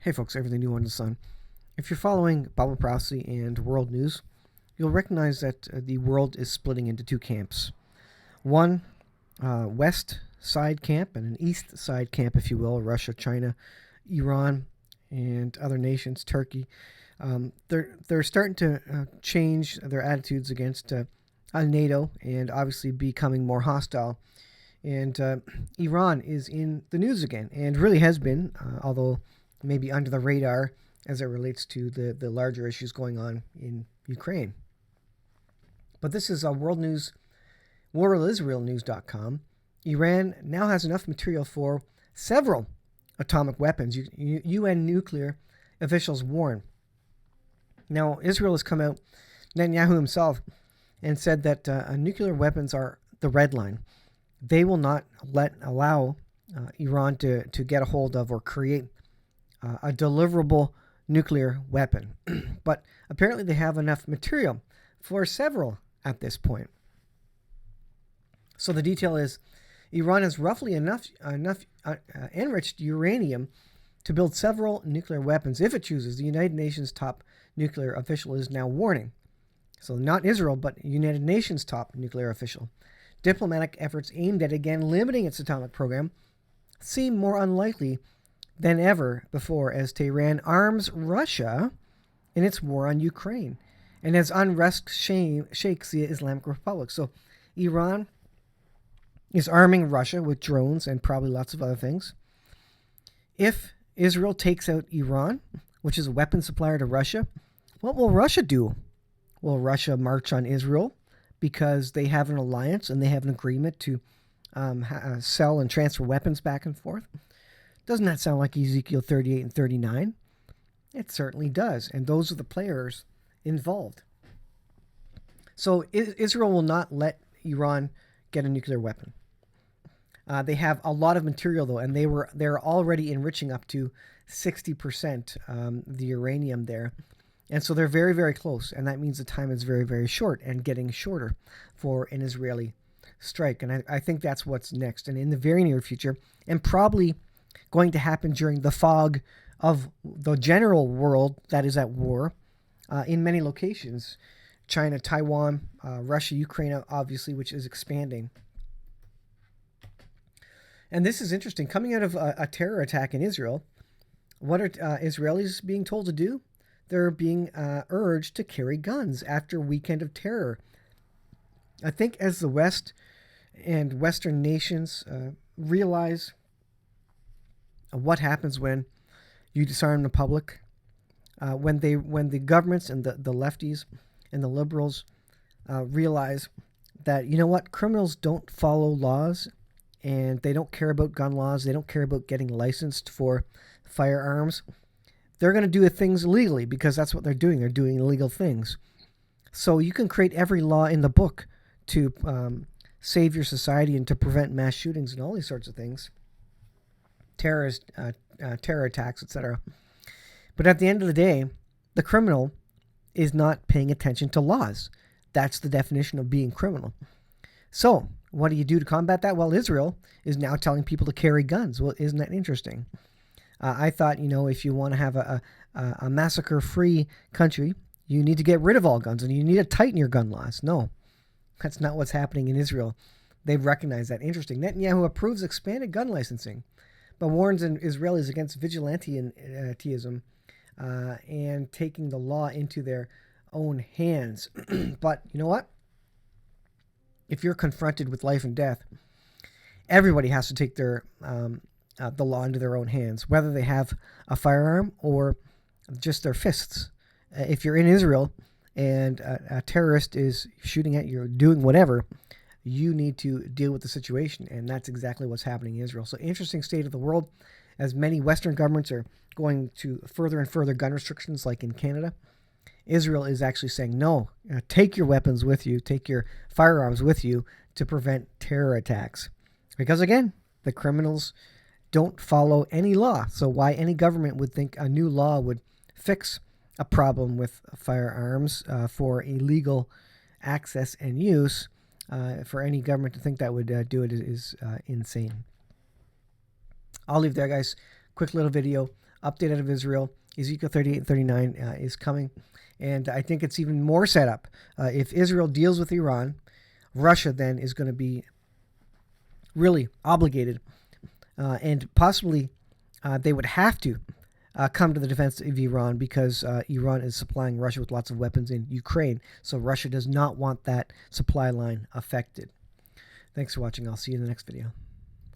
Hey folks, everything new under the sun. If you're following Bible prophecy and world news, you'll recognize that the world is splitting into two camps. One west side camp and an east side camp, if you will, Russia, China, Iran, and other nations, Turkey. They're starting to change their attitudes against NATO and obviously becoming more hostile. And Iran is in the news again, and really has been, although maybe under the radar as it relates to the larger issues going on in Ukraine. But this is World News, worldisraelnews.com. Iran now has enough material for several atomic weapons, UN nuclear officials warn. Now, Israel has come out, Netanyahu himself, and said that nuclear weapons are the red line. They will not allow Iran to get a hold of or create a deliverable nuclear weapon. But apparently they have enough material for several at this point. So the detail is Iran has roughly enough enriched uranium to build several nuclear weapons if it chooses. The United Nations top nuclear official is now warning. So not Israel, but United Nations top nuclear official. Diplomatic efforts aimed at again limiting its atomic program seem more unlikely than ever before as Tehran arms Russia in its war on Ukraine and as unrest shakes the Islamic Republic. So Iran is arming Russia with drones and probably lots of other things. If Israel takes out Iran, which is a weapon supplier to Russia, what will Russia do? Will Russia march on Israel because they have an alliance and they have an agreement to sell and transfer weapons back and forth? Doesn't that sound like Ezekiel 38 and 39? It certainly does, and those are the players involved. So Israel will not let Iran get a nuclear weapon. They have a lot of material though, and they're already enriching up to 60% the uranium there, and so they're very, very close. And that means the time is very, very short and getting shorter for an Israeli strike. And I think that's what's next, and in the very near future, and probably going to happen during the fog of the general world that is at war in many locations. China, Taiwan, Russia, Ukraine, obviously, which is expanding. And this is interesting. Coming out of a terror attack in Israel, what are Israelis being told to do? They're being urged to carry guns after a weekend of terror. I think as the West and Western nations realize what happens when you disarm the public, when the governments and the lefties and the liberals realize that, you know what, criminals don't follow laws and they don't care about gun laws, they don't care about getting licensed for firearms. They're going to do things illegally because that's what they're doing. They're doing illegal things. So you can create every law in the book to save your society and to prevent mass shootings and all these sorts of things. Terror attacks, etc. But at the end of the day, the criminal is not paying attention to laws. That's the definition of being criminal. So, what do you do to combat that? Well, Israel is now telling people to carry guns. Well, isn't that interesting? I thought, if you want to have a massacre-free country, you need to get rid of all guns and you need to tighten your gun laws. No, that's not what's happening in Israel. They've recognized that. Interesting. Netanyahu approves expanded gun licensing, but warns Israelis against vigilantism and taking the law into their own hands. But you know what? If you're confronted with life and death, everybody has to take the law into their own hands, whether they have a firearm or just their fists. If you're in Israel and a terrorist is shooting at you or doing whatever, you need to deal with the situation, and that's exactly what's happening in Israel. So interesting state of the world as many Western governments are going to further and further gun restrictions like in Canada. Israel is actually saying, no, take your weapons with you, take your firearms with you to prevent terror attacks. Because again, the criminals don't follow any law. So why any government would think a new law would fix a problem with firearms for illegal access and use, for any government to think that would do it is insane. I'll leave there, guys. Quick little video update out of Israel. Ezekiel 38 and 39 is coming. And I think it's even more set up. If Israel deals with Iran, Russia then is going to be really obligated, and possibly they would have to come to the defense of Iran, because Iran is supplying Russia with lots of weapons in Ukraine. So Russia does not want that supply line affected. Thanks for watching. I'll see you in the next video.